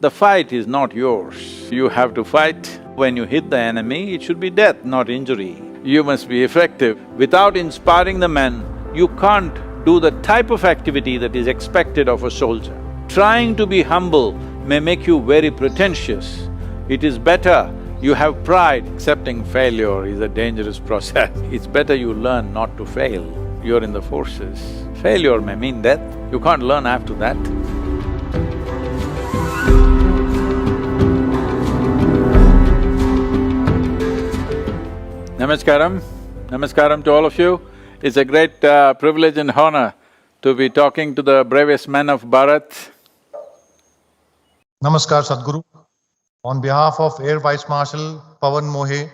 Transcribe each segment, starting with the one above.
The fight is not yours. You have to fight. When you hit the enemy, it should be death, not injury. You must be effective. Without inspiring the men, you can't do the type of activity that is expected of a soldier. Trying to be humble may make you very pretentious. It is better you have pride. Accepting failure is a dangerous process. It's better you learn not to fail. You're in the forces. Failure may mean death. You can't learn after that. Namaskaram. Namaskaram to all of you. It's a great privilege and honor to be talking to the bravest men of Bharat. Namaskar, Sadhguru. On behalf of Air Vice Marshal Pawan Mohe,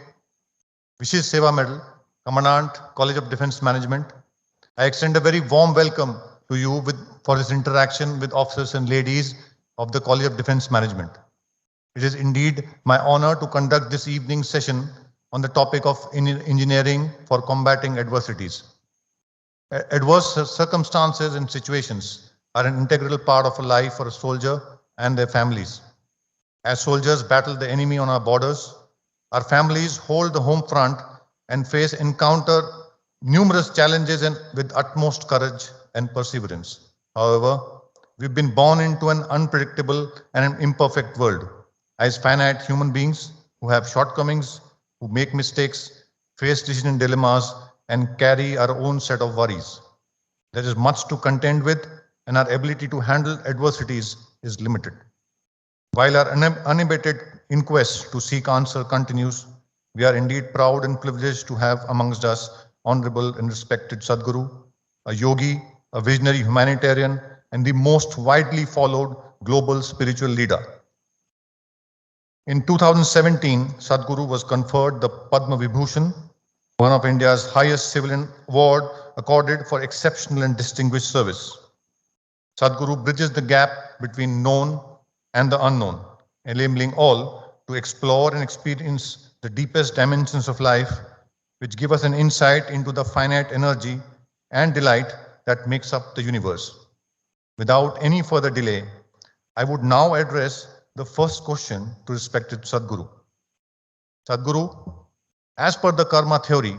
Vishesh Seva Medal, Commandant, College of Defence Management, I extend a very warm welcome to you for this interaction with officers and ladies of the College of Defence Management. It is indeed my honor to conduct this evening's session on the topic of engineering for combating adversities. Adverse circumstances and situations are an integral part of a life for a soldier and their families. As soldiers battle the enemy on our borders, our families hold the home front and encounter numerous challenges with utmost courage and perseverance. However, we've been born into an unpredictable and an imperfect world as finite human beings who have shortcomings, who make mistakes, face decision dilemmas, and carry our own set of worries. There is much to contend with, and our ability to handle adversities is limited. While our unabated inquest to seek answer continues, we are indeed proud and privileged to have amongst us Honorable and respected Sadhguru, a yogi, a visionary humanitarian, and the most widely followed global spiritual leader. In 2017, Sadhguru was conferred the Padma Vibhushan, one of India's highest civilian award accorded for exceptional and distinguished service. Sadhguru bridges the gap between known and the unknown, enabling all to explore and experience the deepest dimensions of life, which give us an insight into the finite energy and delight that makes up the universe. Without any further delay, I would now address the first question to respected Sadhguru. Sadhguru, as per the karma theory,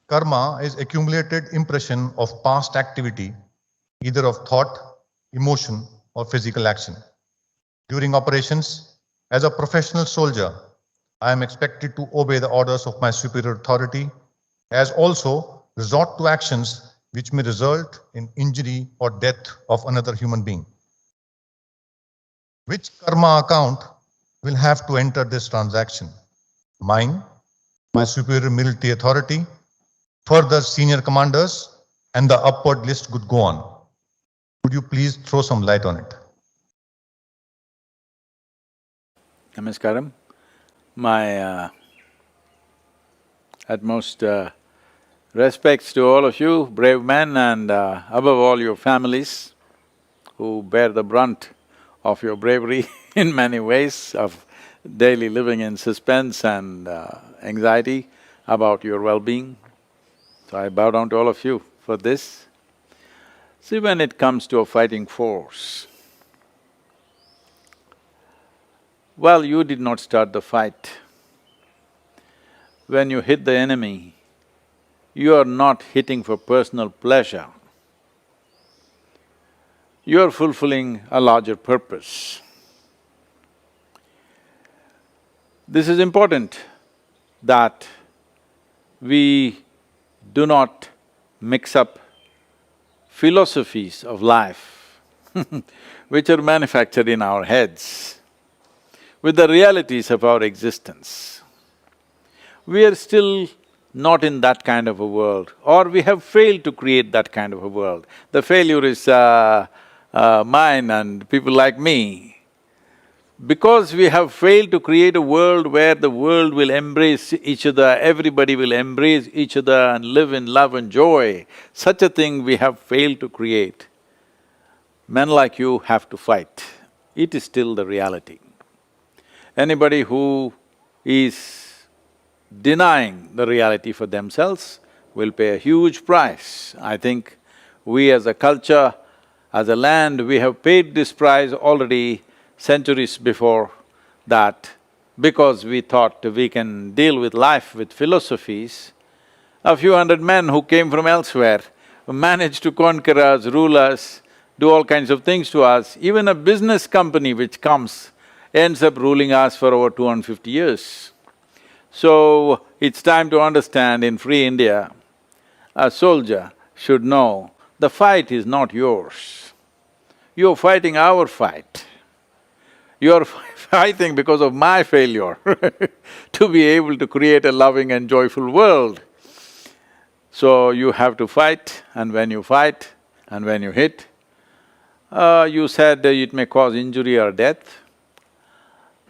karma is accumulated impression of past activity, either of thought, emotion, or physical action. During operations, as a professional soldier, I am expected to obey the orders of my superior authority, as also resort to actions which may result in injury or death of another human being. Which karma account will have to enter this transaction? Mine, my superior military authority, further senior commanders, and the upward list could go on. Could you please throw some light on it? Namaskaram. My utmost respects to all of you, brave men, and above all your families who bear the brunt of your bravery in many ways, of daily living in suspense and anxiety about your well-being. So I bow down to all of you for this. See, when it comes to a fighting force, well, you did not start the fight. When you hit the enemy, you are not hitting for personal pleasure. You are fulfilling a larger purpose. This is important that we do not mix up philosophies of life which are manufactured in our heads with the realities of our existence. We are still not in that kind of a world, or we have failed to create that kind of a world. The failure is mine and people like me. Because we have failed to create a world where the world will embrace each other, everybody will embrace each other and live in love and joy, such a thing we have failed to create. Men like you have to fight. It is still the reality. Anybody who is denying the reality for themselves will pay a huge price. I think we as a culture, as a land, we have paid this price already centuries before that, because we thought we can deal with life with philosophies, a few hundred men who came from elsewhere managed to conquer us, rule us, do all kinds of things to us. Even a business company which comes ends up ruling us for over 250 years. So, it's time to understand in free India, a soldier should know the fight is not yours. You're fighting our fight. You're fighting because of my failure to be able to create a loving and joyful world. So you have to fight, and when you fight and when you hit, you said it may cause injury or death.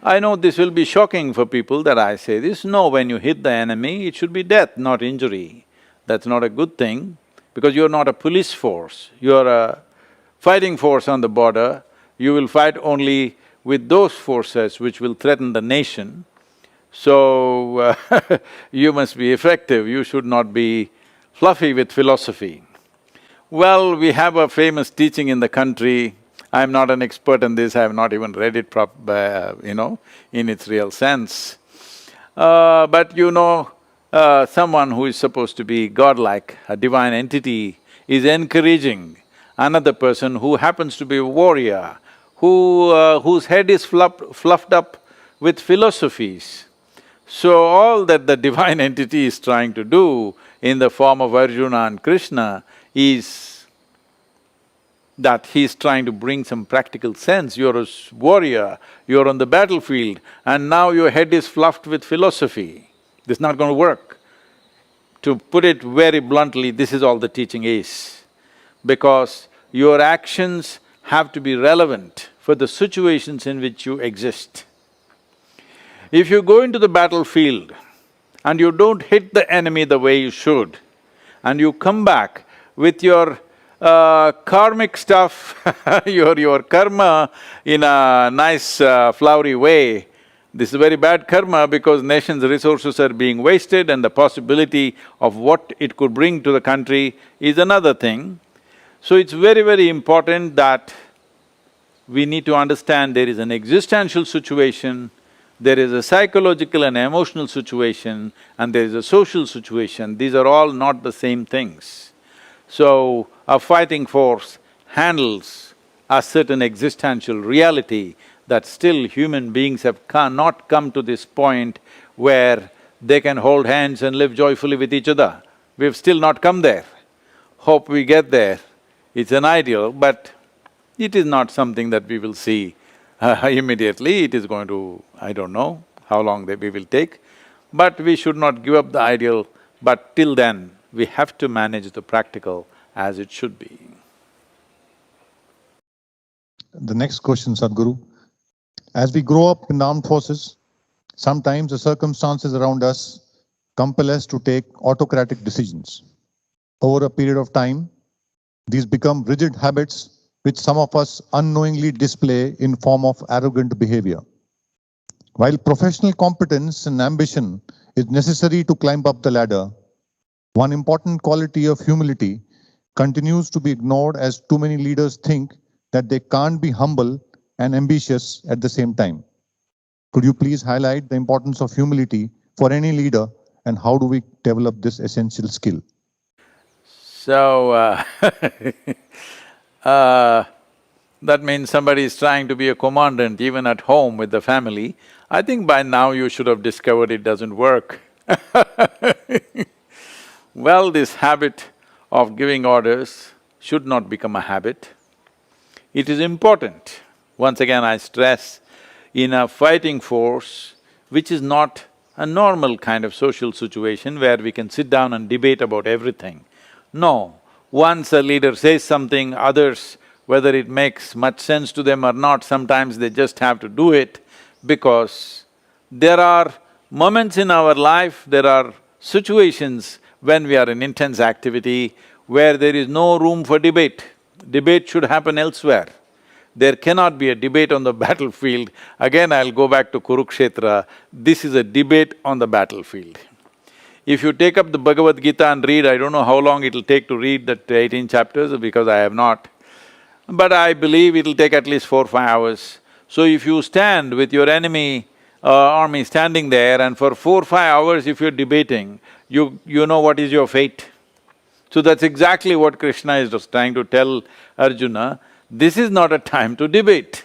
I know this will be shocking for people that I say this. No, when you hit the enemy, it should be death, not injury. That's not a good thing, because you're not a police force, you're a fighting force on the border. You will fight only with those forces which will threaten the nation. So, you must be effective, you should not be fluffy with philosophy. Well, we have a famous teaching in the country. I'm not an expert in this, I have not even read it in its real sense. But someone who is supposed to be godlike, a divine entity, is encouraging another person who happens to be a warrior, whose head is fluffed up with philosophies. So all that the divine entity is trying to do in the form of Arjuna and Krishna is that he's trying to bring some practical sense. You're a warrior, you're on the battlefield, and now your head is fluffed with philosophy. This is not going to work. To put it very bluntly, this is all the teaching is. Because your actions have to be relevant for the situations in which you exist. If you go into the battlefield and you don't hit the enemy the way you should, and you come back with your karmic stuff, your karma in a nice flowery way, this is very bad karma because nation's resources are being wasted and the possibility of what it could bring to the country is another thing. So it's very, very important that we need to understand there is an existential situation, there is a psychological and emotional situation, and there is a social situation. These are all not the same things. So, a fighting force handles a certain existential reality that still human beings have not come to this point where they can hold hands and live joyfully with each other. We've still not come there. Hope we get there. It's an ideal, but it is not something that we will see immediately. It is going to… I don't know how long we will take, but we should not give up the ideal, but till then, we have to manage the practical as it should be. The next question, Sadhguru. As we grow up in the armed forces, sometimes the circumstances around us compel us to take autocratic decisions. Over a period of time, these become rigid habits which some of us unknowingly display in form of arrogant behavior. While professional competence and ambition is necessary to climb up the ladder, one important quality of humility continues to be ignored as too many leaders think that they can't be humble and ambitious at the same time. Could you please highlight the importance of humility for any leader and how do we develop this essential skill? So, that means somebody is trying to be a commandant even at home with the family. I think by now you should have discovered it doesn't work. Well, this habit of giving orders should not become a habit. It is important. Once again, I stress, in a fighting force, which is not a normal kind of social situation where we can sit down and debate about everything. No, once a leader says something, others, whether it makes much sense to them or not, sometimes they just have to do it because there are moments in our life, there are situations when we are in intense activity where there is no room for debate. Debate should happen elsewhere. There cannot be a debate on the battlefield. Again, I'll go back to Kurukshetra, this is a debate on the battlefield. If you take up the Bhagavad Gita and read, I don't know how long it'll take to read that 18 chapters because I have not, but I believe it'll take at least 4 or 5 hours. So if you stand with your enemy army standing there and for 4-5 hours if you're debating, you know what is your fate. So that's exactly what Krishna is just trying to tell Arjuna, this is not a time to debate.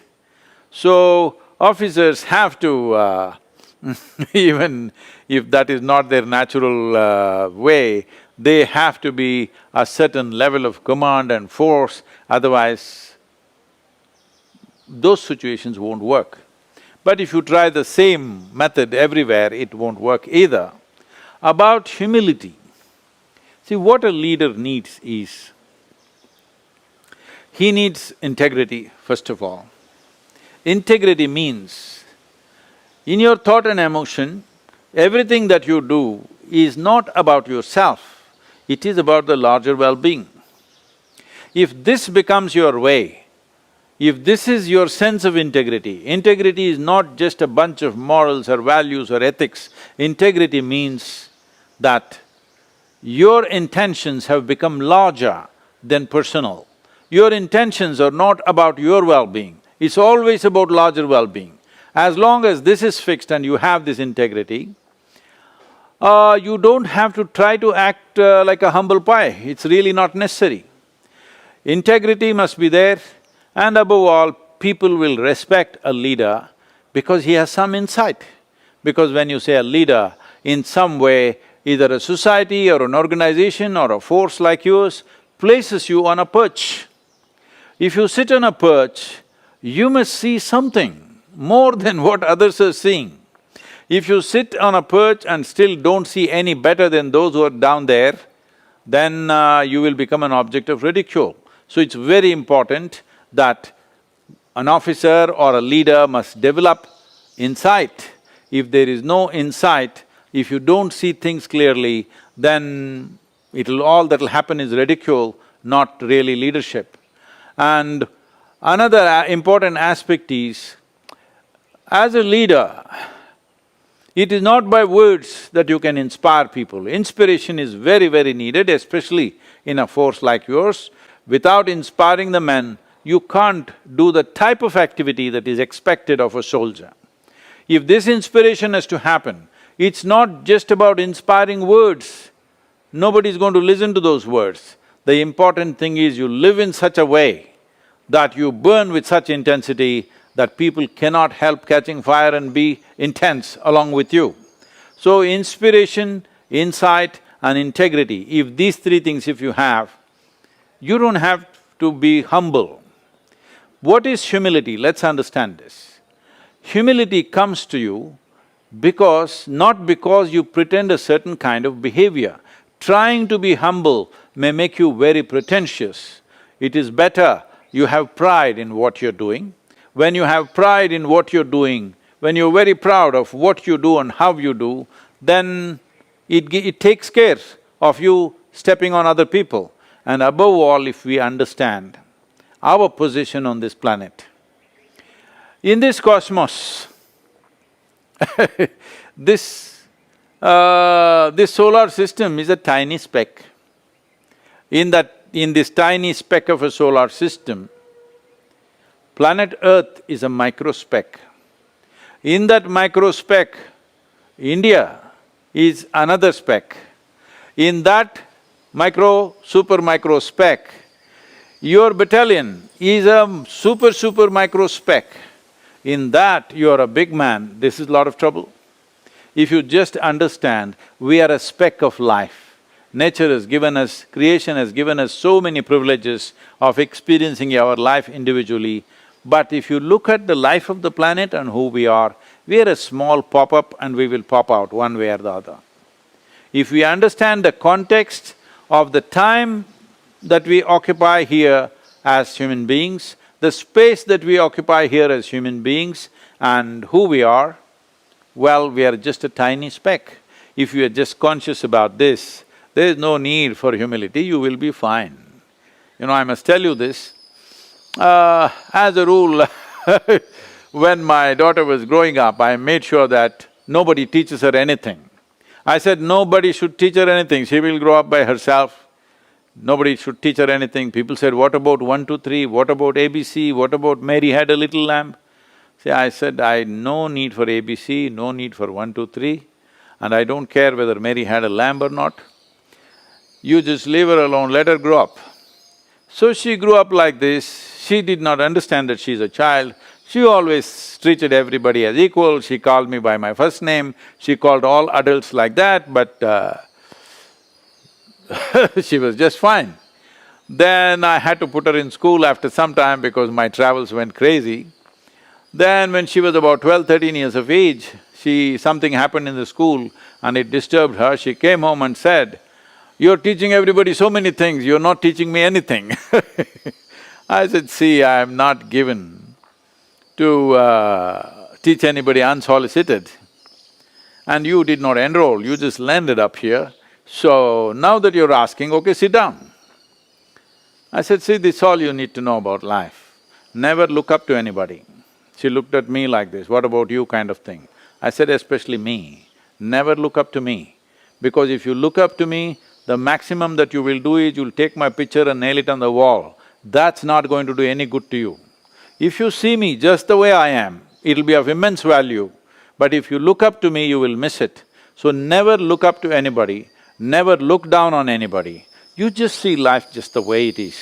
So officers have to even if that is not their natural way, they have to be a certain level of command and force, otherwise those situations won't work. But if you try the same method everywhere, it won't work either. About humility, see what a leader needs is, he needs integrity first of all. Integrity means, in your thought and emotion, everything that you do is not about yourself, it is about the larger well-being. If this becomes your way, if this is your sense of integrity, integrity is not just a bunch of morals or values or ethics, integrity means that your intentions have become larger than personal. Your intentions are not about your well-being, it's always about larger well-being. As long as this is fixed and you have this integrity, you don't have to try to act like a humble pie, it's really not necessary. Integrity must be there, and above all, people will respect a leader because he has some insight. Because when you say a leader, in some way, either a society or an organization or a force like yours places you on a perch. If you sit on a perch, you must see something more than what others are seeing. If you sit on a perch and still don't see any better than those who are down there, then you will become an object of ridicule. So it's very important that an officer or a leader must develop insight. If there is no insight, if you don't see things clearly, then all that'll happen is ridicule, not really leadership. And another important aspect is, as a leader, it is not by words that you can inspire people. Inspiration is very, very needed, especially in a force like yours. Without inspiring the men, you can't do the type of activity that is expected of a soldier. If this inspiration has to happen, it's not just about inspiring words. Nobody's going to listen to those words. The important thing is you live in such a way that you burn with such intensity that people cannot help catching fire and be intense along with you. So inspiration, insight and integrity, if these three things if you have, you don't have to be humble. What is humility? Let's understand this. Humility comes to you not because you pretend a certain kind of behavior. Trying to be humble may make you very pretentious. It is better you have pride in what you're doing. When you have pride in what you're doing, when you're very proud of what you do and how you do, then it takes care of you stepping on other people. And above all, if we understand our position on this planet. In this cosmos, this solar system is a tiny speck. In this tiny speck of a solar system, planet Earth is a micro speck. In that micro speck, India is another speck. In that super micro speck, your battalion is a super micro speck. In that, you are a big man, this is a lot of trouble. If you just understand, we are a speck of life. Nature has given us, creation has given us so many privileges of experiencing our life individually. But if you look at the life of the planet and who we are a small pop-up and we will pop out one way or the other. If we understand the context of the time that we occupy here as human beings, the space that we occupy here as human beings and who we are, well, we are just a tiny speck. If you are just conscious about this, there is no need for humility, you will be fine. You know, I must tell you this, as a rule when my daughter was growing up, I made sure that nobody teaches her anything. I said, nobody should teach her anything, she will grow up by herself. Nobody should teach her anything. People said, what about 1, 2, 3, what about ABC, what about Mary had a little lamb? See, I said, no need for ABC, no need for 1, 2, 3, and I don't care whether Mary had a lamb or not. You just leave her alone, let her grow up. So she grew up like this, she did not understand that she's a child. She always treated everybody as equal, she called me by my first name, she called all adults like that, but she was just fine. Then I had to put her in school after some time because my travels went crazy. Then when she was about 12, 13 years of age, something happened in the school and it disturbed her. She came home and said, "You're teaching everybody so many things, you're not teaching me anything." I said, "See, I am not given to teach anybody unsolicited. And you did not enroll, you just landed up here. So now that you're asking, okay, sit down." I said, "See, this is all you need to know about life. Never look up to anybody." She looked at me like this, "What about you?" kind of thing. I said, "Especially me, never look up to me. Because if you look up to me, the maximum that you will do is you'll take my picture and nail it on the wall. That's not going to do any good to you. If you see me just the way I am, it'll be of immense value. But if you look up to me, you will miss it. So never look up to anybody, never look down on anybody. You just see life just the way it is.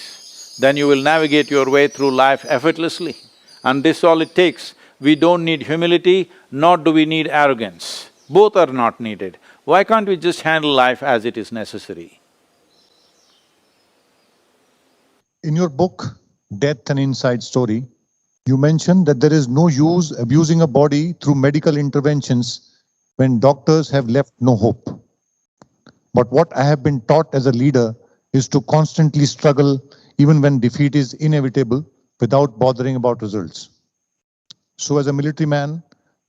Then you will navigate your way through life effortlessly. And this is all it takes. We don't need humility, nor do we need arrogance. Both are not needed. Why can't we just handle life as it is necessary?" In your book, Death and Inside Story, you mention that there is no use abusing a body through medical interventions when doctors have left no hope. But what I have been taught as a leader is to constantly struggle even when defeat is inevitable without bothering about results. So as a military man,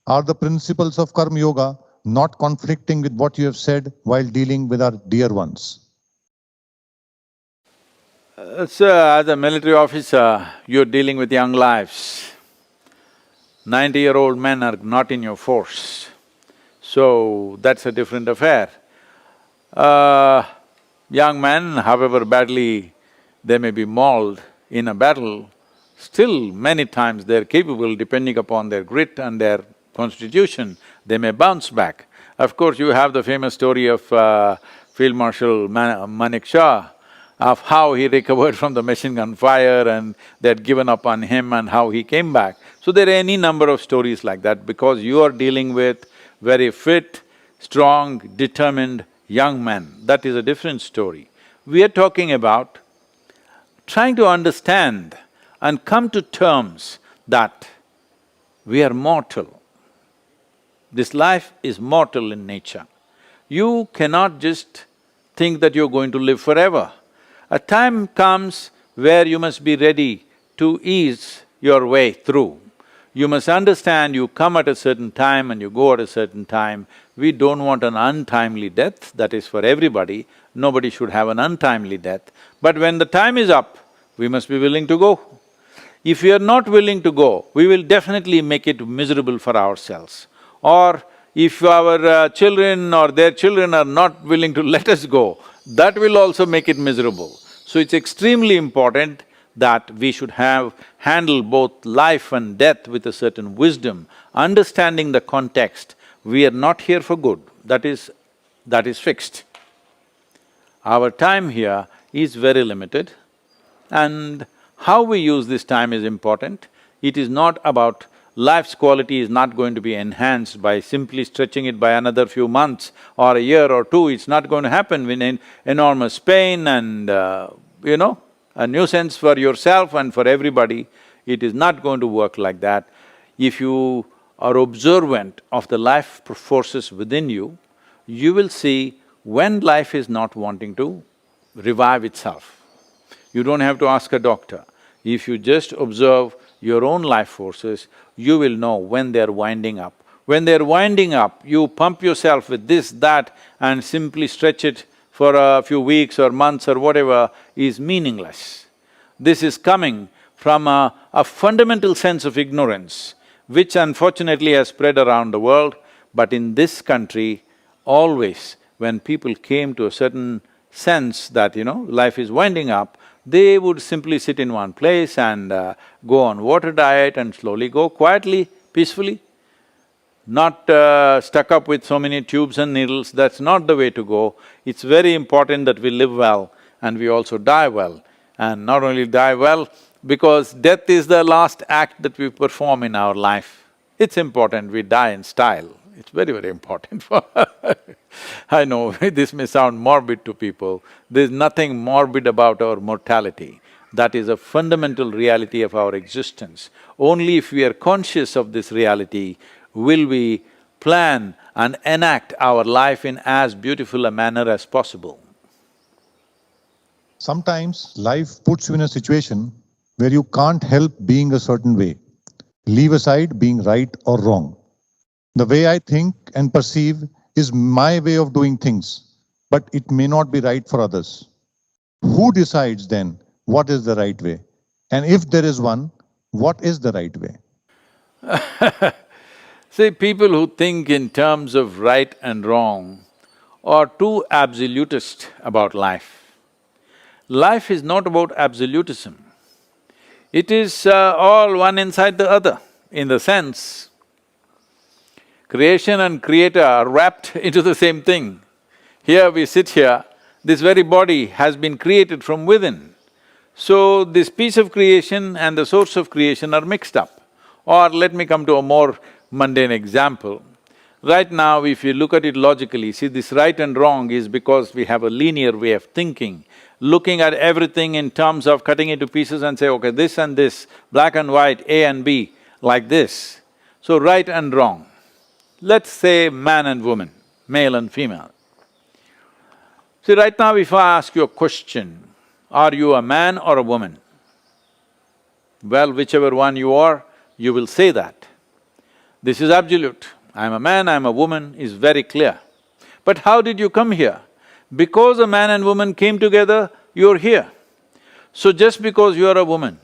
are the principles of Karma Yoga not conflicting with what you have said while dealing with our dear ones? So, as a military officer, you're dealing with young lives. 90-year-old men are not in your force, so that's a different affair. Young men, however badly they may be mauled in a battle, still many times they're capable, depending upon their grit and their constitution, they may bounce back. Of course, you have the famous story of Field Marshal Manik Shah, of how he recovered from the machine gun fire and they had given up on him and how he came back. So there are any number of stories like that because you are dealing with very fit, strong, determined young men. That is a different story. We are talking about trying to understand and come to terms that we are mortal. This life is mortal in nature. You cannot just think that you're going to live forever. A time comes where you must be ready to ease your way through. You must understand you come at a certain time and you go at a certain time. We don't want an untimely death, that is for everybody. Nobody should have an untimely death. But when the time is up, we must be willing to go. If we are not willing to go, we will definitely make it miserable for ourselves. Or if our children or their children are not willing to let us go, that will also make it miserable. So it's extremely important that we should handle both life and death with a certain wisdom, understanding the context. We are not here for good, that is fixed. Our time here is very limited and how we use this time is important. It is not about… life's quality is not going to be enhanced by simply stretching it by another few months or a year or two. It's not going to happen with enormous pain and, a nuisance for yourself and for everybody. It is not going to work like that. If you are observant of the life forces within you, you will see when life is not wanting to revive itself. You don't have to ask a doctor. If you just observe your own life forces, you will know when they're winding up. When they're winding up, you pump yourself with this, that and simply stretch it for a few weeks or months or whatever is meaningless. This is coming from a fundamental sense of ignorance, which unfortunately has spread around the world. But in this country, always when people came to a certain sense that, life is winding up, they would simply sit in one place and go on water diet and slowly go quietly peacefully, not stuck up with so many tubes and needles. That's not the way to go. It's very important that we live well and we also die well. And not only die well, because death is the last act that we perform in our life. It's important we die in style. It's very, very important for I know this may sound morbid to people. There's nothing morbid about our mortality. That is a fundamental reality of our existence. Only if we are conscious of this reality will we plan and enact our life in as beautiful a manner as possible. Sometimes life puts you in a situation where you can't help being a certain way. Leave aside being right or wrong. The way I think and perceive is my way of doing things, but it may not be right for others. Who decides then what is the right way? And if there is one, what is the right way? See, people who think in terms of right and wrong are too absolutist about life. Life is not about absolutism. It is all one inside the other, in the sense creation and creator are wrapped into the same thing. Here we sit here, this very body has been created from within. So this piece of creation and the source of creation are mixed up. Or let me come to a more mundane example. Right now, if you look at it logically, see, this right and wrong is because we have a linear way of thinking, looking at everything in terms of cutting it to pieces and say, okay, this and this, black and white, A and B, like this. So right and wrong. Let's say man and woman, male and female. See, right now if I ask you a question, are you a man or a woman? Well, whichever one you are, you will say that. This is absolute. I'm a man, I'm a woman is very clear. But how did you come here? Because a man and woman came together, you're here. So just because you're a woman,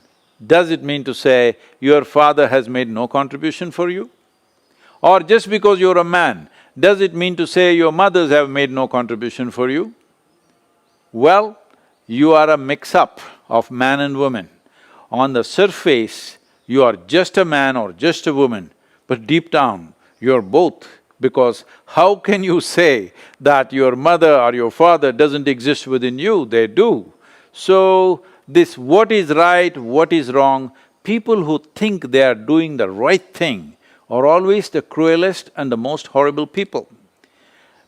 does it mean to say your father has made no contribution for you? Or just because you're a man, does it mean to say your mothers have made no contribution for you? Well, you are a mix-up of man and woman. On the surface, you are just a man or just a woman, but deep down, you're both. Because how can you say that your mother or your father doesn't exist within you? They do. So, this what is right, what is wrong, people who think they are doing the right thing are always the cruelest and the most horrible people.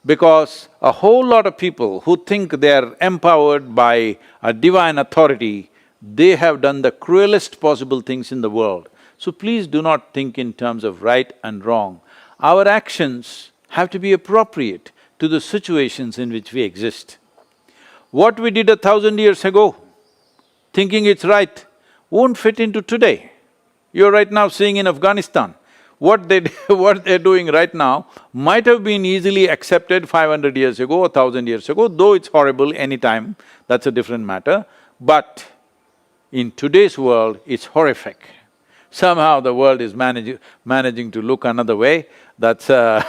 Because a whole lot of people who think they are empowered by a divine authority, they have done the cruelest possible things in the world. So please do not think in terms of right and wrong. Our actions have to be appropriate to the situations in which we exist. What we did 1,000 years ago, thinking it's right, won't fit into today. You're right now seeing in Afghanistan, what they're doing right now might have been easily accepted 500 years ago or 1,000 years ago, though it's horrible anytime, that's a different matter. But in today's world, it's horrific. Somehow the world is managing to look another way, that's a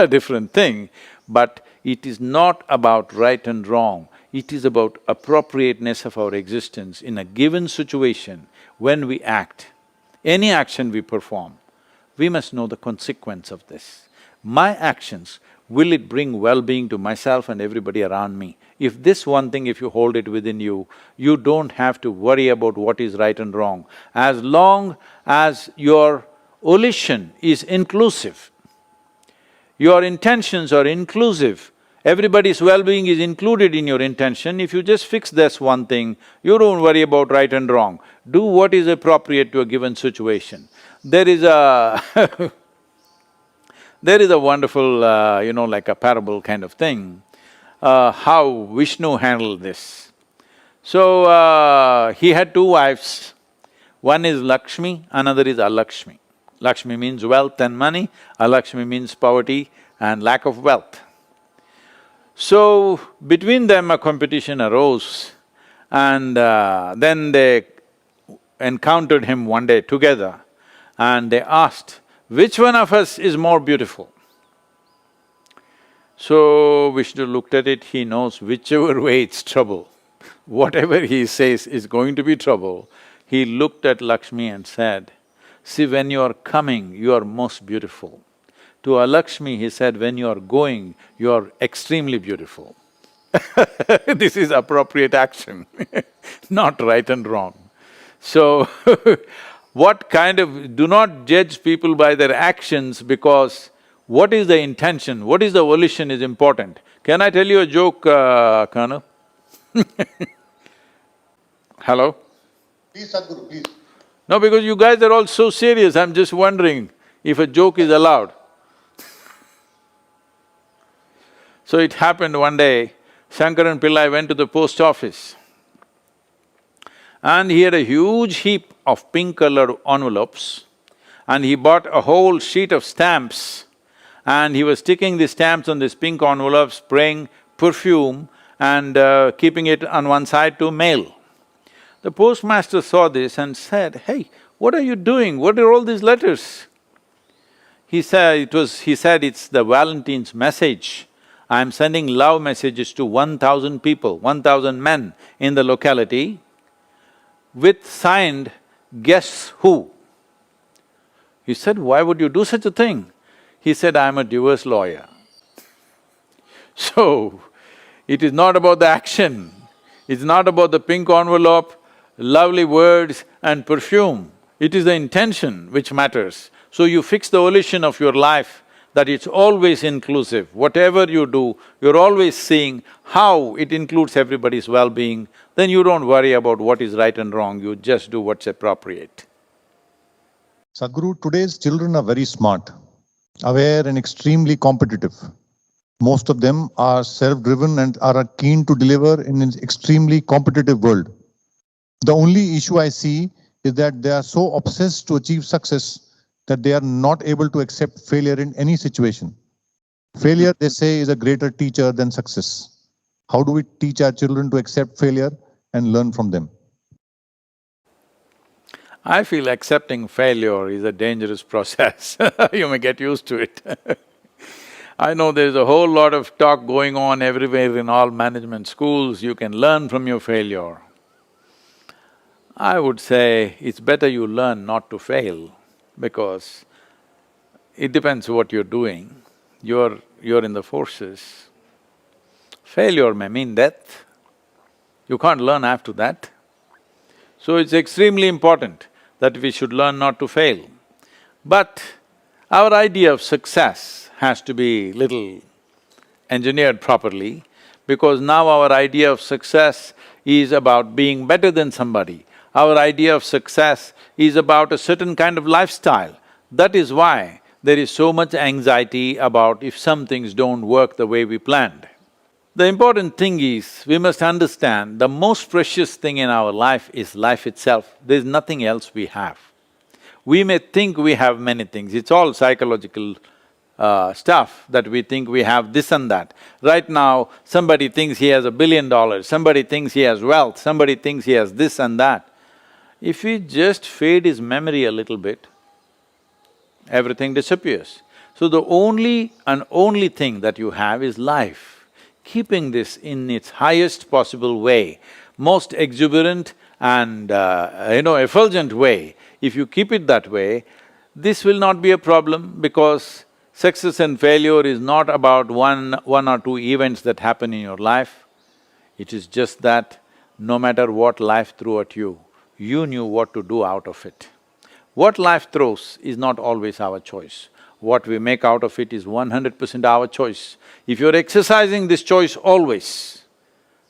different thing. But it is not about right and wrong, it is about appropriateness of our existence in a given situation when we act. Any action we perform, we must know the consequence of this. My actions, will it bring well-being to myself and everybody around me? If this one thing, if you hold it within you, you don't have to worry about what is right and wrong. As long as your volition is inclusive, your intentions are inclusive, everybody's well-being is included in your intention, if you just fix this one thing, you don't worry about right and wrong. Do what is appropriate to a given situation. There is a there is a wonderful, like a parable kind of thing, how Vishnu handled this. So, he had two wives. One is Lakshmi, another is Alakshmi. Lakshmi means wealth and money, Alakshmi means poverty and lack of wealth. So, between them a competition arose and then they encountered him one day together and they asked, which one of us is more beautiful? So Vishnu looked at it, he knows whichever way it's trouble, whatever he says is going to be trouble. He looked at Lakshmi and said, See, when you are coming, you are most beautiful. To Alakshmi, he said, when you are going, you are extremely beautiful. This is appropriate action, not right and wrong. So, do not judge people by their actions, because what is the intention, what is the volition is important. Can I tell you a joke, Colonel? Hello? Please, Sadhguru, please. No, because you guys are all so serious, I'm just wondering if a joke is allowed. So it happened one day, Shankaran Pillai went to the post office and he had a huge heap of pink-colored envelopes and he bought a whole sheet of stamps and he was sticking the stamps on this pink envelope, spraying perfume and keeping it on one side to mail. The postmaster saw this and said, "Hey, what are you doing? What are all these letters?" He said, "It's the Valentine's message. I'm sending love messages to 1,000 people, 1,000 men in the locality with signed, guess who?" He said, "Why would you do such a thing?" He said, "I'm a divorce lawyer." So, it is not about the action, it's not about the pink envelope, lovely words and perfume. It is the intention which matters. So you fix the volition of your life that it's always inclusive. Whatever you do, you're always seeing how it includes everybody's well-being, then you don't worry about what is right and wrong, you just do what's appropriate. Sadhguru, today's children are very smart, aware and extremely competitive. Most of them are self-driven and are keen to deliver in an extremely competitive world. The only issue I see is that they are so obsessed to achieve success that they are not able to accept failure in any situation. Failure, they say, is a greater teacher than success. How do we teach our children to accept failure and learn from them? I feel accepting failure is a dangerous process. You may get used to it. I know there's a whole lot of talk going on everywhere in all management schools, you can learn from your failure. I would say it's better you learn not to fail, because it depends what you're doing. You're in the forces. Failure may mean death. You can't learn after that. So it's extremely important that we should learn not to fail. But our idea of success has to be little engineered properly, because now our idea of success is about being better than somebody. Our idea of success is about a certain kind of lifestyle. That is why there is so much anxiety about if some things don't work the way we planned. The important thing is, we must understand the most precious thing in our life is life itself. There's nothing else we have. We may think we have many things, it's all psychological stuff that we think we have this and that. Right now, somebody thinks he has $1 billion, somebody thinks he has wealth, somebody thinks he has this and that. If we just fade his memory a little bit, everything disappears. So the only and only thing that you have is life. Keeping this in its highest possible way, most exuberant and effulgent way, if you keep it that way, this will not be a problem, because success and failure is not about one or two events that happen in your life. It is just that no matter what life threw at you, you knew what to do out of it. What life throws is not always our choice. What we make out of it is 100% our choice. If you're exercising this choice always,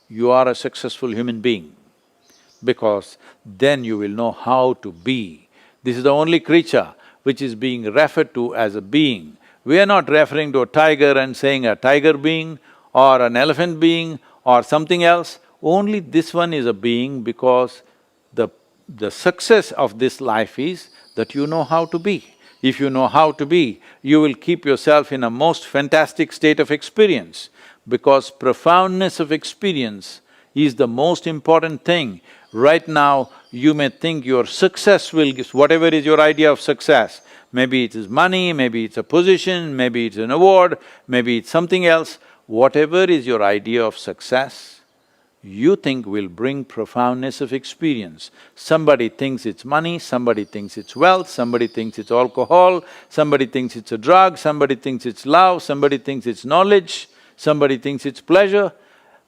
you are a successful human being, because then you will know how to be. This is the only creature which is being referred to as a being. We are not referring to a tiger and saying a tiger being or an elephant being or something else. Only this one is a being, because the success of this life is that you know how to be. If you know how to be, you will keep yourself in a most fantastic state of experience, because profoundness of experience is the most important thing. Right now, you may think your success will… whatever is your idea of success, maybe it is money, maybe it's a position, maybe it's an award, maybe it's something else, whatever is your idea of success, you think will bring profoundness of experience. Somebody thinks it's money, somebody thinks it's wealth, somebody thinks it's alcohol, somebody thinks it's a drug, somebody thinks it's love, somebody thinks it's knowledge, somebody thinks it's pleasure.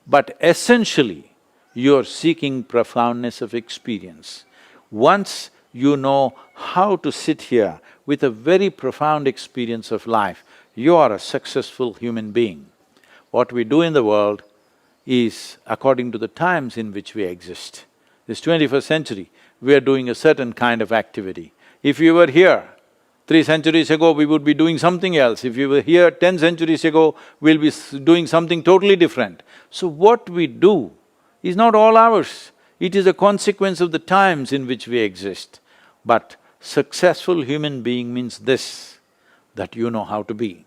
But essentially, you're seeking profoundness of experience. Once you know how to sit here with a very profound experience of life, you are a successful human being. What we do in the world is according to the times in which we exist. This 21st century, we are doing a certain kind of activity. If you were here 3 centuries ago, we would be doing something else. If you were here 10 centuries ago, we'll be doing something totally different. So what we do is not all ours. It is a consequence of the times in which we exist. But successful human being means this, that you know how to be.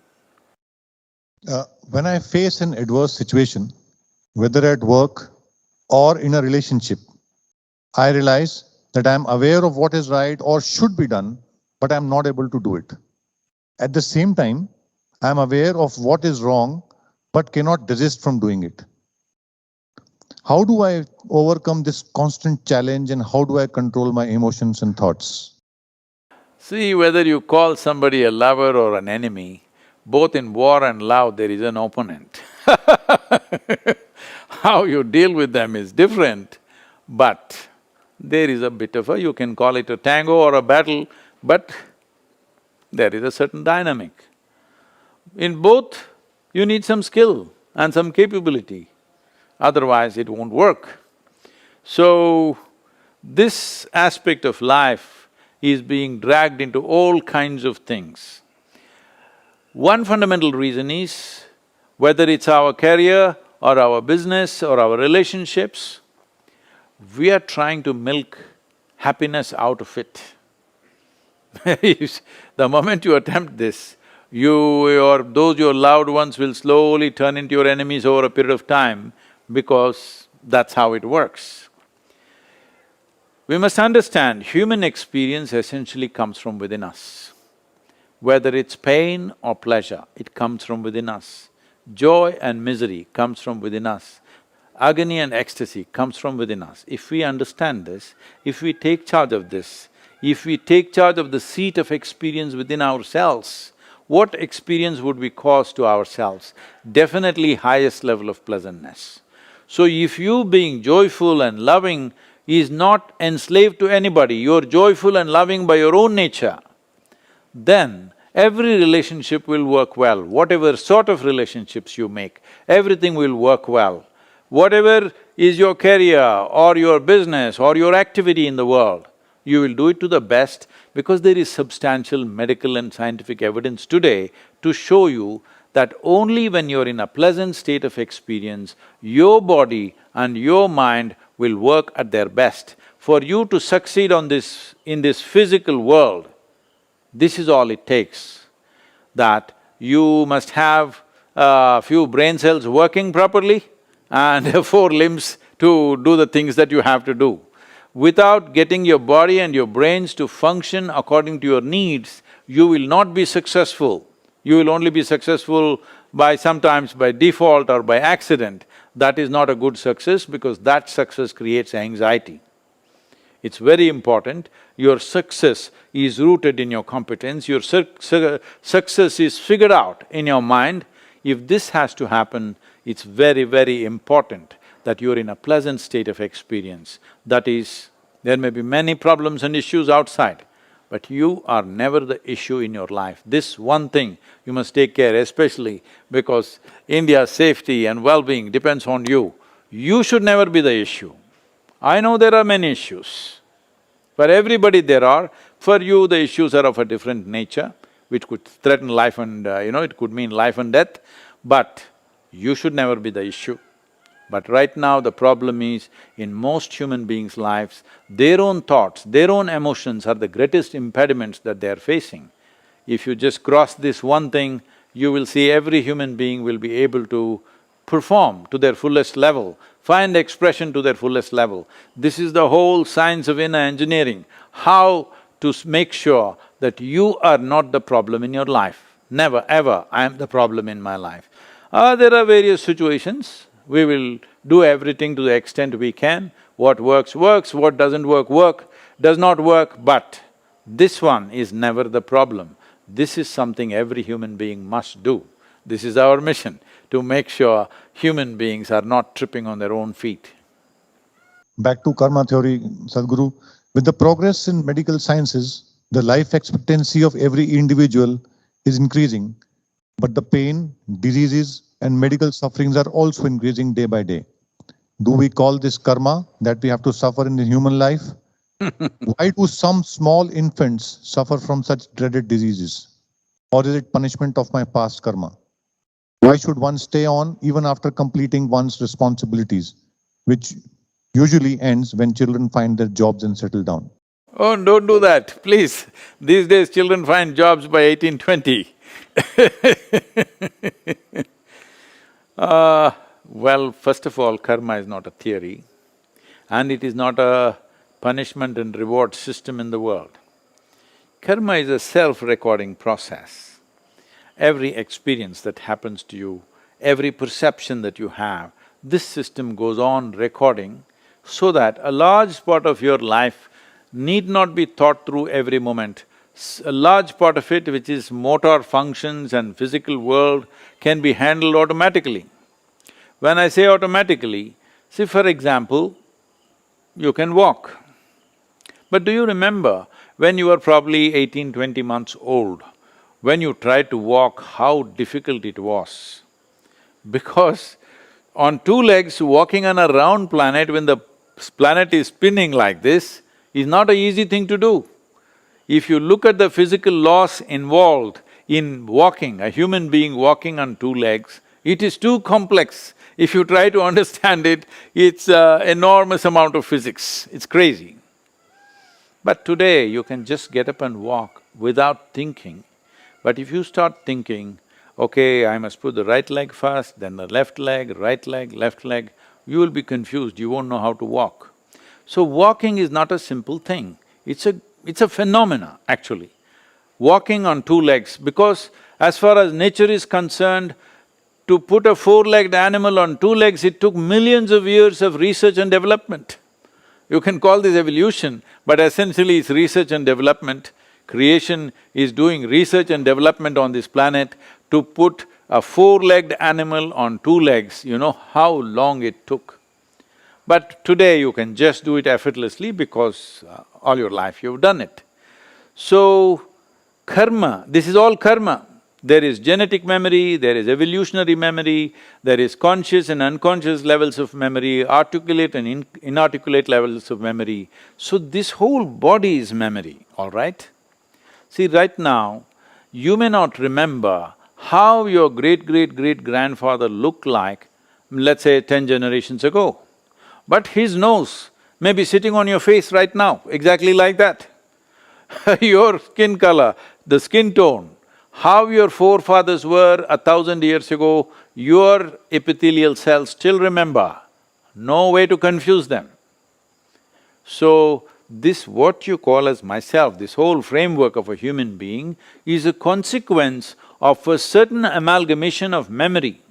When I face an adverse situation, whether at work or in a relationship, I realize that I am aware of what is right or should be done, but I am not able to do it. At the same time, I am aware of what is wrong, but cannot desist from doing it. How do I overcome this constant challenge, and how do I control my emotions and thoughts? See, whether you call somebody a lover or an enemy, both in war and love there is an opponent. How you deal with them is different, but there is a bit of a… you can call it a tango or a battle, but there is a certain dynamic. In both, you need some skill and some capability, otherwise it won't work. So, this aspect of life is being dragged into all kinds of things. One fundamental reason is, whether it's our career or our business or our relationships, we are trying to milk happiness out of it. The moment you attempt this, those your loved ones will slowly turn into your enemies over a period of time, because that's how it works. We must understand, human experience essentially comes from within us. Whether it's pain or pleasure, it comes from within us. Joy and misery comes from within us. Agony and ecstasy comes from within us. If we understand this, if we take charge of this, if we take charge of the seat of experience within ourselves, what experience would we cause to ourselves? Definitely highest level of pleasantness. So if you being joyful and loving is not enslaved to anybody, you're joyful and loving by your own nature, then every relationship will work well. Whatever sort of relationships you make, everything will work well. Whatever is your career or your business or your activity in the world, you will do it to the best, because there is substantial medical and scientific evidence today to show you that only when you're in a pleasant state of experience, your body and your mind will work at their best. For you to succeed in this physical world, this is all it takes, that you must have a few brain cells working properly and 4 limbs to do the things that you have to do. Without getting your body and your brains to function according to your needs, you will not be successful. You will only be successful sometimes by default or by accident. That is not a good success, because that success creates anxiety. It's very important, your success is rooted in your competence, your success is figured out in your mind. If this has to happen, it's very, very important that you're in a pleasant state of experience. That is, there may be many problems and issues outside, but you are never the issue in your life. This one thing you must take care, especially because India's safety and well-being depends on you. You should never be the issue. I know there are many issues. For everybody there are. For you, the issues are of a different nature, which could threaten life and it could mean life and death, but you should never be the issue. But right now the problem is, in most human beings' lives, their own thoughts, their own emotions are the greatest impediments that they are facing. If you just cross this one thing, you will see every human being will be able to perform to their fullest level, find expression to their fullest level. This is the whole science of inner engineering, how to make sure that you are not the problem in your life. Never ever, I am the problem in my life. There are various situations, We will do everything to the extent we can. What works, works, what doesn't work, does not work, but this one is never the problem. This is something every human being must do. This is our mission, to make sure human beings are not tripping on their own feet. Back to karma theory, Sadhguru. With the progress in medical sciences, the life expectancy of every individual is increasing, but the pain, diseases, and medical sufferings are also increasing day by day. Do we call this karma that we have to suffer in the human life? Why do some small infants suffer from such dreaded diseases? Or is it punishment of my past karma? Why should one stay on even after completing one's responsibilities, which usually ends when children find their jobs and settle down? Oh, don't do that, please. These days children find jobs by 18, 20. Well, first of all, karma is not a theory and it is not a punishment and reward system in the world. Karma is a self-recording process. Every experience that happens to you, every perception that you have, this system goes on recording so that a large part of your life need not be thought through every moment. A large part of it, which is motor functions and physical world, can be handled automatically. When I say automatically, see for example, you can walk. But do you remember when you were probably 18, 20 months old, when you tried to walk, how difficult it was? Because on two legs, walking on a round planet when the planet is spinning like this is not an easy thing to do. If you look at the physical laws involved in walking, a human being walking on two legs, it is too complex. If you try to understand it, it's an enormous amount of physics, it's crazy. But today, you can just get up and walk without thinking. But if you start thinking, okay, I must put the right leg first, then the left leg, right leg, left leg, you will be confused, you won't know how to walk. So walking is not a simple thing, it's a phenomena actually. Walking on two legs, because as far as nature is concerned, to put a four-legged animal on two legs, it took millions of years of research and development. You can call this evolution, but essentially it's research and development. Creation is doing research and development on this planet to put a four-legged animal on two legs, you know how long it took. But today you can just do it effortlessly because all your life you've done it. So, karma, this is all karma. There is genetic memory, there is evolutionary memory, there is conscious and unconscious levels of memory, articulate and inarticulate levels of memory. So this whole body is memory, all right? See, right now, you may not remember how your great-great-great-grandfather looked like, let's say 10 generations ago. But his nose may be sitting on your face right now, exactly like that. Your skin color, the skin tone, how your forefathers were 1,000 years ago, your epithelial cells still remember. No way to confuse them. So, this what you call as myself, this whole framework of a human being is a consequence of a certain amalgamation of memory.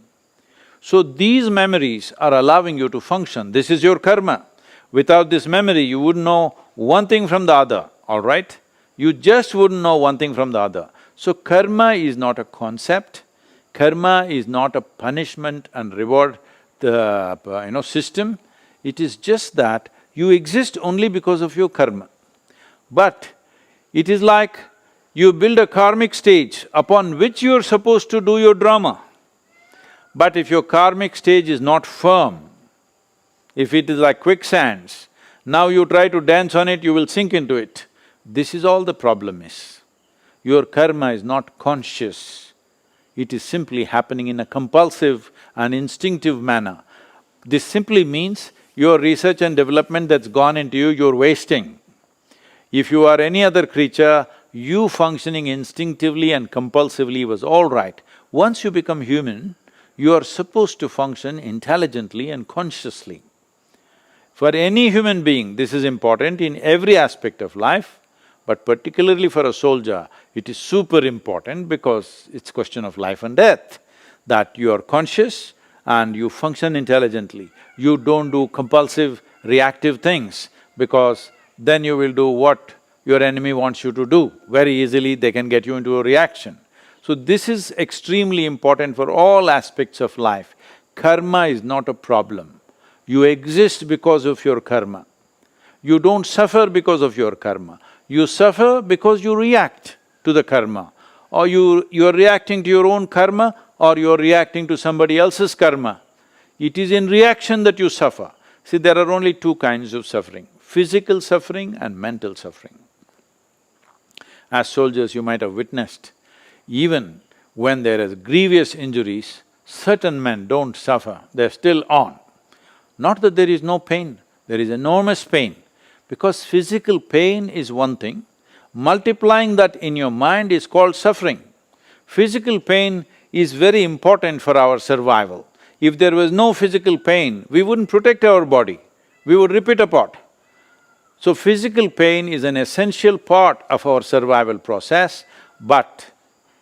So these memories are allowing you to function, this is your karma. Without this memory, you wouldn't know one thing from the other, all right? You just wouldn't know one thing from the other. So karma is not a concept, karma is not a punishment and reward system. It is just that you exist only because of your karma. But it is like you build a karmic stage upon which you're supposed to do your drama. But if your karmic stage is not firm, if it is like quicksands, now you try to dance on it, you will sink into it. This is all the problem is. Your karma is not conscious, it is simply happening in a compulsive and instinctive manner. This simply means your research and development that's gone into you, you're wasting. If you are any other creature, you functioning instinctively and compulsively was all right. Once you become human, you are supposed to function intelligently and consciously. For any human being, this is important in every aspect of life, but particularly for a soldier, it is super important because it's question of life and death, that you are conscious and you function intelligently. You don't do compulsive, reactive things, because then you will do what your enemy wants you to do. Very easily they can get you into a reaction. So this is extremely important for all aspects of life. Karma is not a problem. You exist because of your karma. You don't suffer because of your karma. You suffer because you react to the karma. Or you're reacting to your own karma, or you're reacting to somebody else's karma. It is in reaction that you suffer. See, there are only two kinds of suffering: physical suffering and mental suffering. As soldiers, you might have witnessed, even when there is grievous injuries, certain men don't suffer, they're still on. Not that there is no pain, there is enormous pain, because physical pain is one thing, multiplying that in your mind is called suffering. Physical pain is very important for our survival. If there was no physical pain, we wouldn't protect our body, we would rip it apart. So physical pain is an essential part of our survival process, but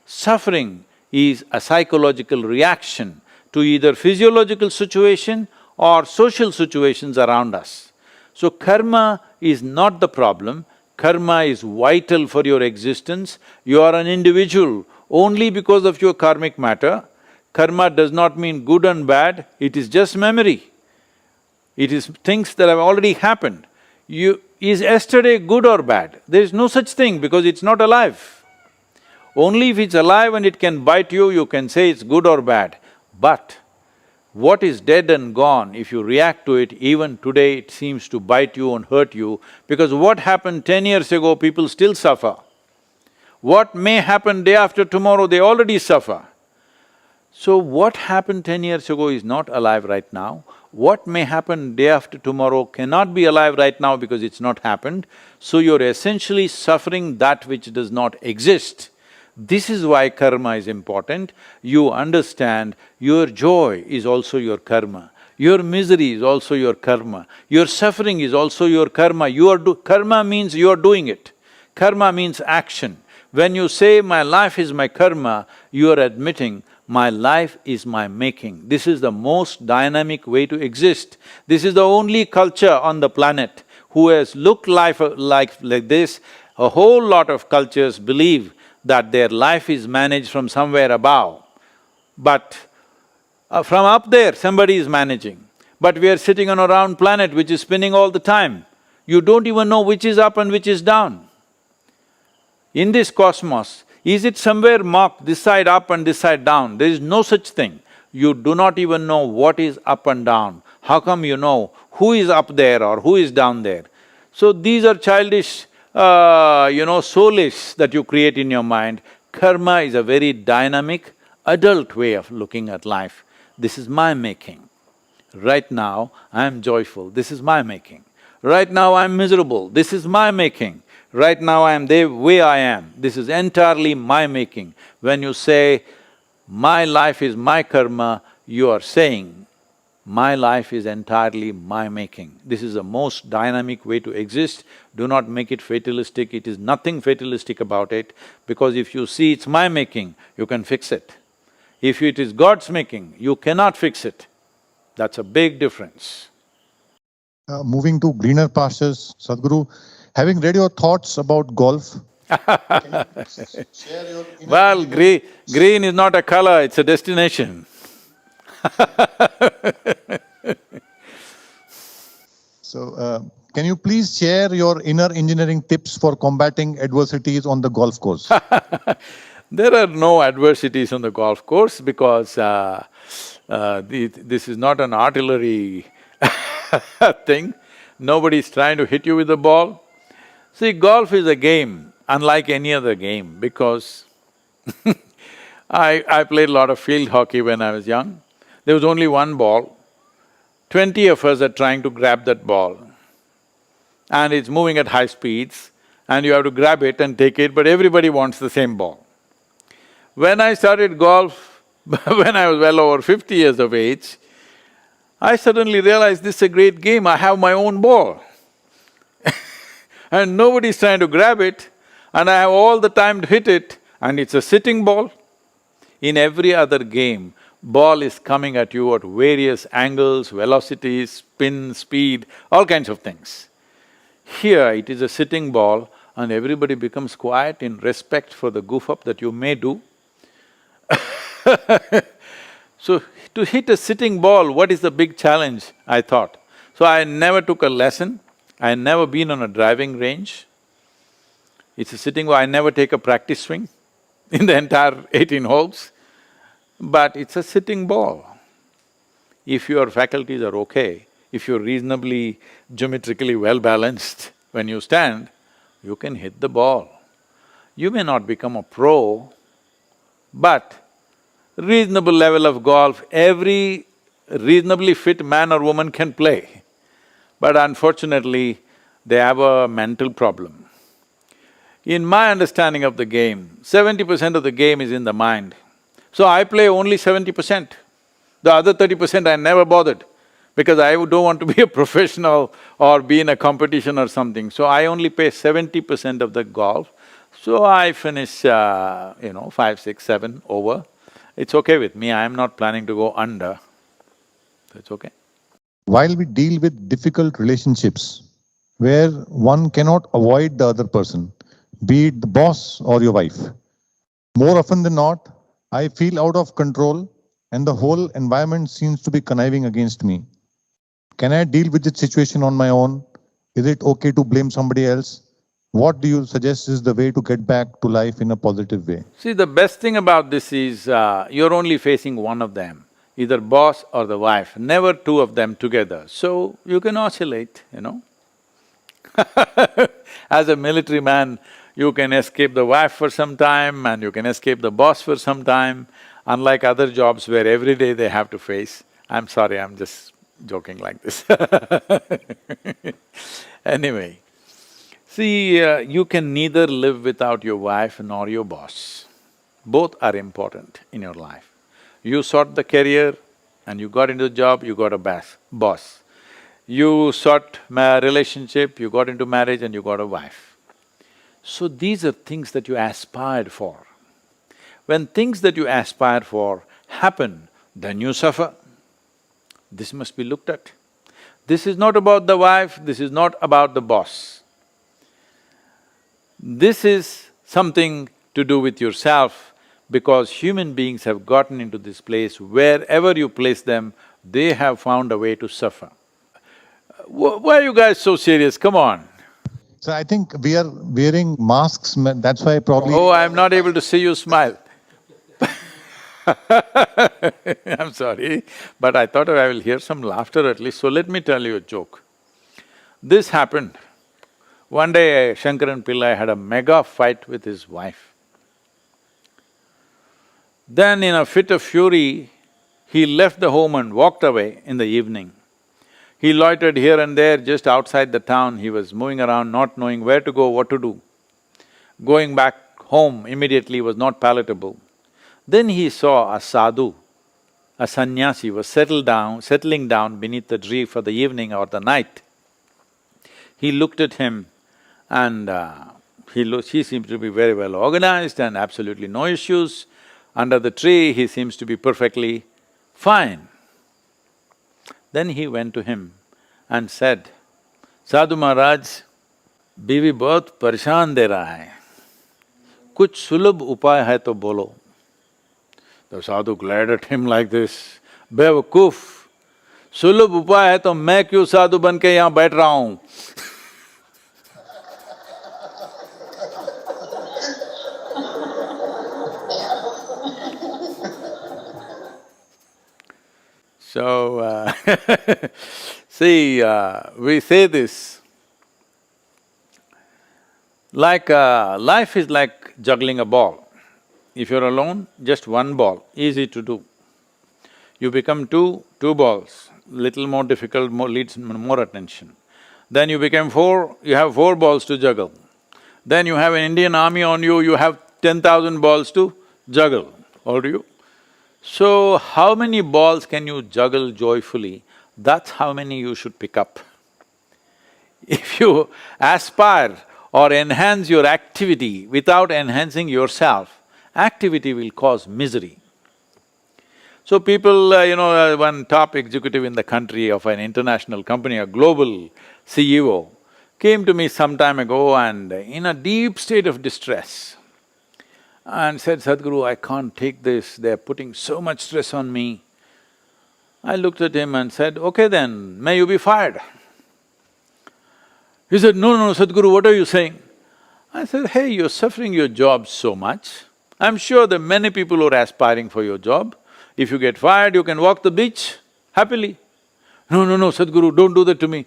suffering is a psychological reaction to either physiological situation or social situations around us. So karma is not the problem, karma is vital for your existence. You are an individual only because of your karmic matter. Karma does not mean good and bad, it is just memory. It is things that have already happened. Is yesterday good or bad? There is no such thing because it's not alive. Only if it's alive and it can bite you, you can say it's good or bad. But what is dead and gone, if you react to it, even today it seems to bite you and hurt you, because what happened 10 years ago, people still suffer. What may happen day after tomorrow, they already suffer. So what happened 10 years ago is not alive right now. What may happen day after tomorrow cannot be alive right now because it's not happened. So you're essentially suffering that which does not exist. This is why karma is important. You understand your joy is also your karma, your misery is also your karma, your suffering is also your karma. Karma means you are doing it. Karma means action. When you say, my life is my karma, you are admitting, my life is my making. This is the most dynamic way to exist. This is the only culture on the planet who has looked life like this. A whole lot of cultures believe that their life is managed from somewhere above. But from up there, somebody is managing. But we are sitting on a round planet which is spinning all the time. You don't even know which is up and which is down. In this cosmos, is it somewhere marked this side up and this side down? There is no such thing. You do not even know what is up and down. How come you know who is up there or who is down there? So these are childish, soulish that you create in your mind. Karma is a very dynamic, adult way of looking at life. This is my making. Right now, I am joyful, this is my making. Right now, I am miserable, this is my making. Right now, I am the way I am, this is entirely my making. When you say, my life is my karma, you are saying, my life is entirely my making. This is the most dynamic way to exist. Do not make it fatalistic, it is nothing fatalistic about it, because if you see it's my making, you can fix it. If it is God's making, you cannot fix it. That's a big difference. Moving to greener pastures, Sadhguru, having read your thoughts about golf, can you share your Well, green is not a color, it's a destination. So, can you please share your inner engineering tips for combating adversities on the golf course? There are no adversities on the golf course because this is not an artillery thing. Nobody is trying to hit you with the ball. See, golf is a game unlike any other game because I played a lot of field hockey when I was young. There was only one ball. 20 of us are trying to grab that ball. And it's moving at high speeds and you have to grab it and take it, but everybody wants the same ball. When I started golf, when I was well over 50 years of age, I suddenly realized this is a great game, I have my own ball. And nobody's trying to grab it, and I have all the time to hit it, and it's a sitting ball. In every other game, ball is coming at you at various angles, velocities, spin, speed, all kinds of things. Here it is a sitting ball and everybody becomes quiet in respect for the goof-up that you may do. So, to hit a sitting ball, what is the big challenge, I thought. So I never took a lesson, I never been on a driving range. It's a sitting ball, I never take a practice swing in the entire 18 holes, but it's a sitting ball. If your faculties are okay, if you're reasonably geometrically well balanced when you stand, you can hit the ball. You may not become a pro, but reasonable level of golf, every reasonably fit man or woman can play. But unfortunately, they have a mental problem. In my understanding of the game, 70% of the game is in the mind. So I play only 70%. The other 30% I never bothered, because I don't want to be a professional or be in a competition or something. So I only play 70% of the golf. So I finish, 5, 6, 7 over. It's okay with me, I am not planning to go under, so it's okay. While we deal with difficult relationships where one cannot avoid the other person, be it the boss or your wife, more often than not, I feel out of control and the whole environment seems to be conniving against me. Can I deal with this situation on my own? Is it okay to blame somebody else? What do you suggest is the way to get back to life in a positive way? See, the best thing about this is, you're only facing one of them, either boss or the wife, never two of them together. So, you can oscillate, As a military man, you can escape the wife for some time and you can escape the boss for some time, unlike other jobs where every day they have to face. I'm sorry, I'm just joking like this Anyway, see, you can neither live without your wife nor your boss. Both are important in your life. You sought the career and you got into the job, you got a boss. You sought relationship, you got into marriage and you got a wife. So these are things that you aspired for. When things that you aspire for happen, then you suffer. This must be looked at. This is not about the wife, this is not about the boss. This is something to do with yourself, because human beings have gotten into this place, wherever you place them, they have found a way to suffer. Why are you guys so serious? Come on. So I think we are wearing masks, that's why probably… Oh, I'm not able to see you smile I'm sorry, but I thought I will hear some laughter at least, so let me tell you a joke. This happened. One day, Shankaran Pillai had a mega fight with his wife. Then in a fit of fury, he left the home and walked away in the evening. He loitered here and there just outside the town, he was moving around not knowing where to go, what to do. Going back home immediately was not palatable. Then he saw a sadhu, a sannyasi was settling down beneath the tree for the evening or the night. He looked at him and he seemed to be very well organized and absolutely no issues. Under the tree, he seems to be perfectly fine. Then he went to him and said, "Sadhu Maharaj, बीवी बहुत परेशान दे रहा है, कुछ सुलभ उपाय है तो बोलो." The sadhu glared at him like this, "बेवकूफ, सुलभ उपाय है तो मैं क्यों साधु बन के यहाँ बैठ रहा हूँ?" So, see, we say this, like life is like juggling a ball. If you're alone, just one ball, easy to do. You become two balls, little more difficult, needs more attention. Then you become four, you have 4 balls to juggle. Then you have an Indian army on you, you have 10,000 balls to juggle, or do you? So, how many balls can you juggle joyfully? That's how many you should pick up. If you aspire or enhance your activity without enhancing yourself, activity will cause misery. So people, one top executive in the country of an international company, a global CEO, came to me some time ago and in a deep state of distress and said, Sadhguru, I can't take this, they're putting so much stress on me. I looked at him and said, okay then, may you be fired. He said, no, Sadhguru, what are you saying? I said, hey, you're suffering your job so much. I'm sure there are many people who are aspiring for your job. If you get fired, you can walk the beach happily. No, Sadhguru, don't do that to me.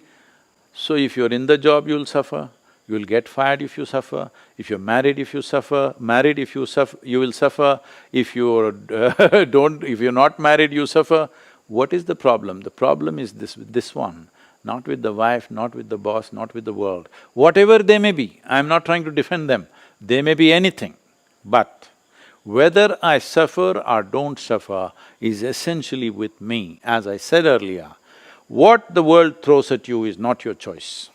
So if you're in the job, you'll suffer. You'll get fired if you suffer. If you're married, if you suffer. Married, if you suffer, you will suffer. If you're if you're not married, you suffer. What is the problem? The problem is this one. Not with the wife, not with the boss, not with the world. Whatever they may be, I'm not trying to defend them. They may be anything. But whether I suffer or don't suffer is essentially with me. As I said earlier, what the world throws at you is not your choice.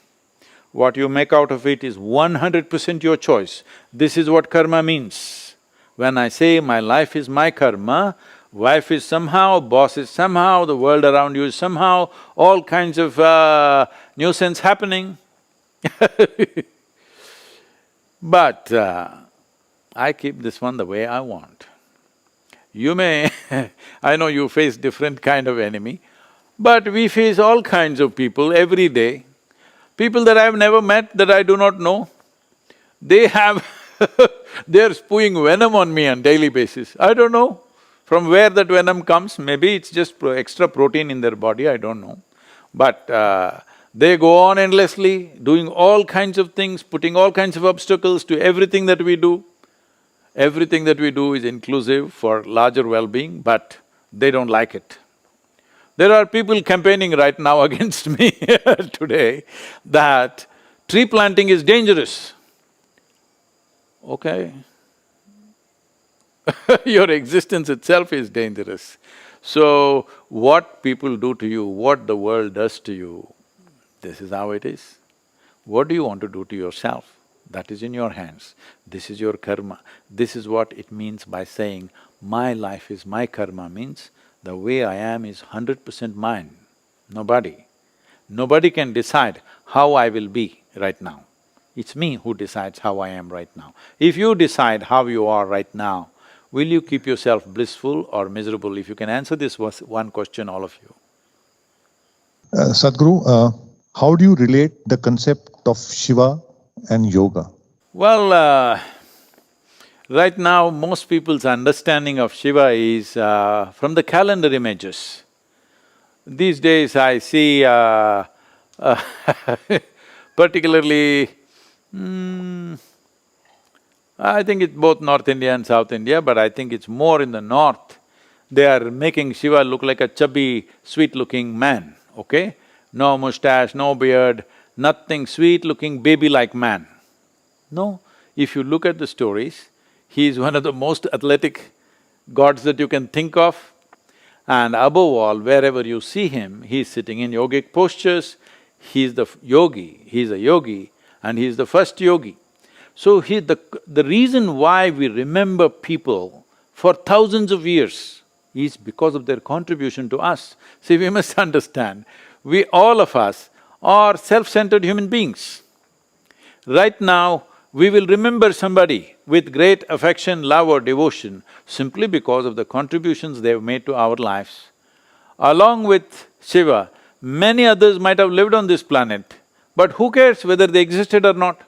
What you make out of it is 100% your choice. This is what karma means. When I say my life is my karma, wife is somehow, boss is somehow, the world around you is somehow, all kinds of nuisance happening. But I keep this one the way I want. You may I know you face different kind of enemy, but we face all kinds of people every day. People that I've never met, that I do not know, they have they're spewing venom on me on daily basis. I don't know from where that venom comes, maybe it's just extra protein in their body, I don't know. But they go on endlessly, doing all kinds of things, putting all kinds of obstacles to everything that we do. Everything that we do is inclusive for larger well-being, but they don't like it. There are people campaigning right now against me today that tree planting is dangerous. Okay. Your existence itself is dangerous. So, what people do to you, what the world does to you, this is how it is. What do you want to do to yourself? That is in your hands. This is your karma. This is what it means by saying, my life is my karma, means the way I am is 100% mine, nobody. Nobody can decide how I will be right now. It's me who decides how I am right now. If you decide how you are right now, will you keep yourself blissful or miserable? If you can answer this one question, all of you. Sadhguru, how do you relate the concept of Shiva and yoga? Well, right now most people's understanding of Shiva is from the calendar images. These days I see particularly, I think it's both North India and South India, but I think it's more in the north. They are making Shiva look like a chubby, sweet-looking man, okay? No mustache, no beard, nothing, sweet-looking baby-like man. No, if you look at the stories, he is one of the most athletic gods that you can think of. And above all, wherever you see him, he is sitting in yogic postures, he is the yogi, he is a yogi and he is the first yogi. So the reason why we remember people for thousands of years is because of their contribution to us. See, we must understand, all of us are self-centered human beings. Right now, we will remember somebody with great affection, love or devotion simply because of the contributions they've made to our lives. Along with Shiva, many others might have lived on this planet, but who cares whether they existed or not?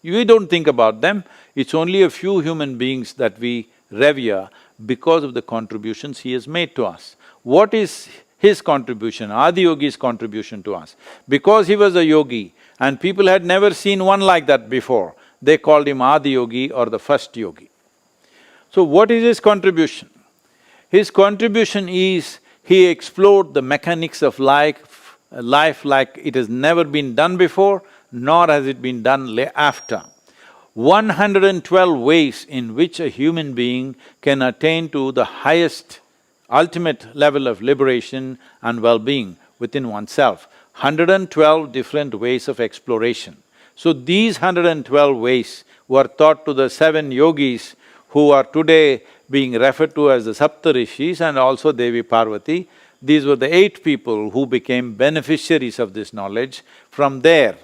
We don't think about them, it's only a few human beings that we revere because of the contributions he has made to us. What is his contribution, Adiyogi's contribution to us? Because he was a yogi and people had never seen one like that before, they called him Adiyogi or the first yogi. So what is his contribution? His contribution is he explored the mechanics of life like it has never been done before, nor has it been done after. 112 ways in which a human being can attain to the highest, ultimate level of liberation and well-being within oneself. 112 different ways of exploration. So these 112 ways were taught to the 7 yogis who are today being referred to as the Saptarishis and also Devi Parvati. These were the 8 people who became beneficiaries of this knowledge. From there,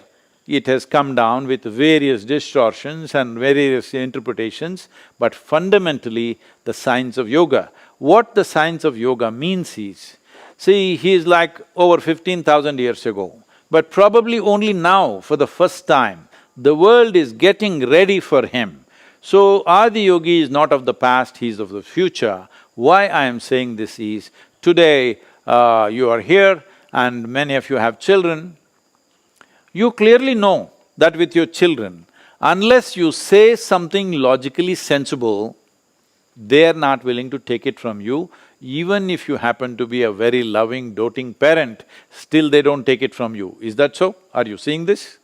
it has come down with various distortions and various interpretations, but fundamentally the science of yoga. What the science of yoga means is, see, he is like over 15,000 years ago, but probably only now, for the first time, the world is getting ready for him. So, Adi Yogi is not of the past, he is of the future. Why I am saying this is, today you are here and many of you have children. You clearly know that with your children, unless you say something logically sensible, they're not willing to take it from you. Even if you happen to be a very loving, doting parent, still they don't take it from you. Is that so? Are you seeing this?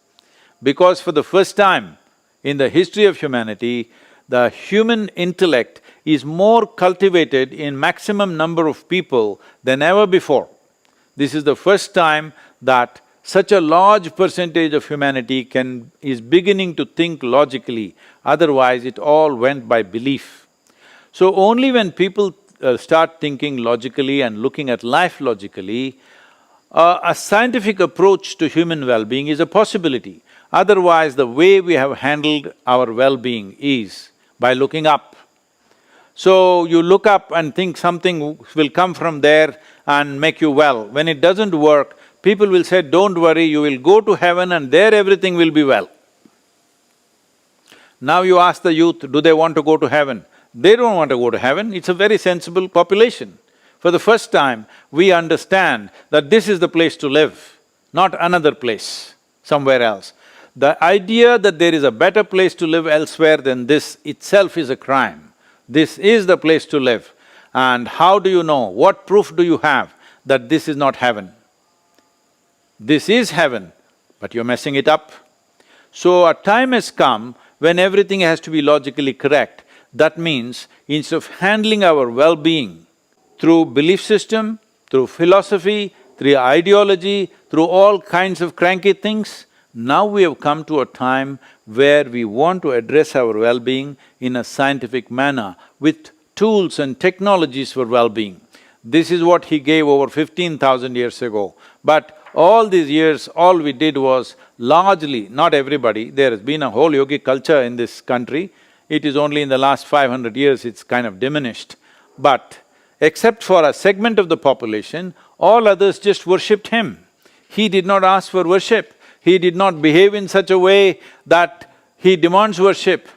Because for the first time in the history of humanity, the human intellect is more cultivated in maximum number of people than ever before. This is the first time that such a large percentage of humanity is beginning to think logically, otherwise it all went by belief. So only when people start thinking logically and looking at life logically, a scientific approach to human well-being is a possibility. Otherwise, the way we have handled our well-being is by looking up. So you look up and think something will come from there and make you well. When it doesn't work, people will say, don't worry, you will go to heaven and there everything will be well. Now you ask the youth, do they want to go to heaven? They don't want to go to heaven, it's a very sensible population. For the first time, we understand that this is the place to live, not another place, somewhere else. The idea that there is a better place to live elsewhere than this itself is a crime. This is the place to live. And how do you know, what proof do you have that this is not heaven? This is heaven, but you're messing it up. So a time has come when everything has to be logically correct. That means instead of handling our well-being through belief system, through philosophy, through ideology, through all kinds of cranky things, now we have come to a time where we want to address our well-being in a scientific manner with tools and technologies for well-being. This is what he gave over 15,000 years ago. But all these years, all we did was largely, not everybody, there has been a whole yogic culture in this country. It is only in the last 500 years it's kind of diminished. But except for a segment of the population, all others just worshipped him. He did not ask for worship. He did not behave in such a way that he demands worship.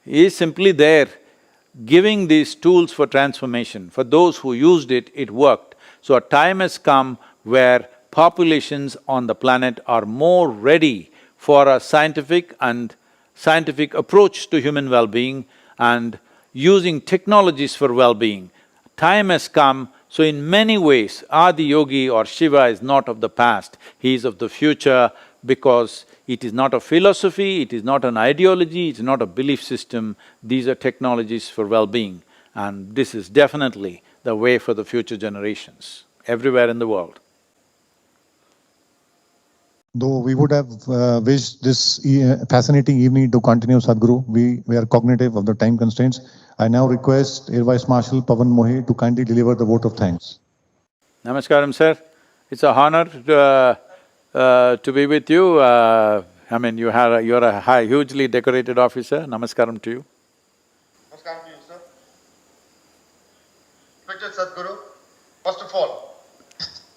He is simply there, giving these tools for transformation. For those who used it, it worked. So a time has come where populations on the planet are more ready for a scientific approach to human well-being and using technologies for well-being. Time has come, so in many ways, Adi Yogi or Shiva is not of the past, he is of the future, because it is not a philosophy, it is not an ideology, it's not a belief system, these are technologies for well-being. And this is definitely the way for the future generations, everywhere in the world. Though we would have wished this fascinating evening to continue, Sadhguru, we are cognitive of the time constraints. I now request Air Vice Marshal Pawan Mohe to kindly deliver the vote of thanks. Namaskaram, sir. It's an honor to be with you. I mean, you're a hugely decorated officer. Namaskaram to you. Namaskaram to you, sir. Respected Sadhguru, first of all,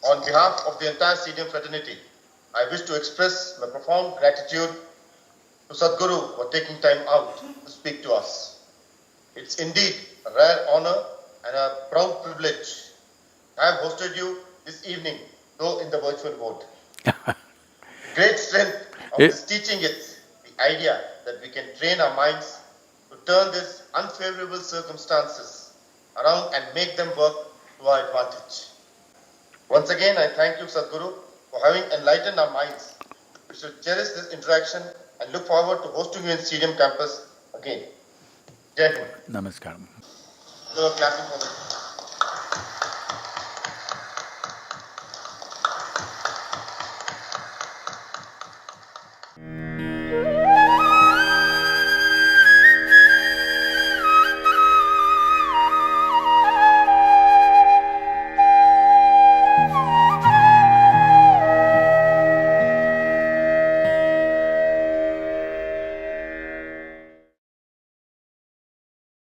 on behalf of the entire CDM fraternity, I wish to express my profound gratitude to Sadhguru for taking time out to speak to us. It's indeed a rare honor and a proud privilege. I have hosted you this evening, though in the virtual mode. The great strength of this teaching is the idea that we can train our minds to turn these unfavorable circumstances around and make them work to our advantage. Once again, I thank you, Sadhguru, for having enlightened our minds. We should cherish this interaction and look forward to hosting you in CDM campus again. Jai Hind. Namaskaram. So, clapping for them.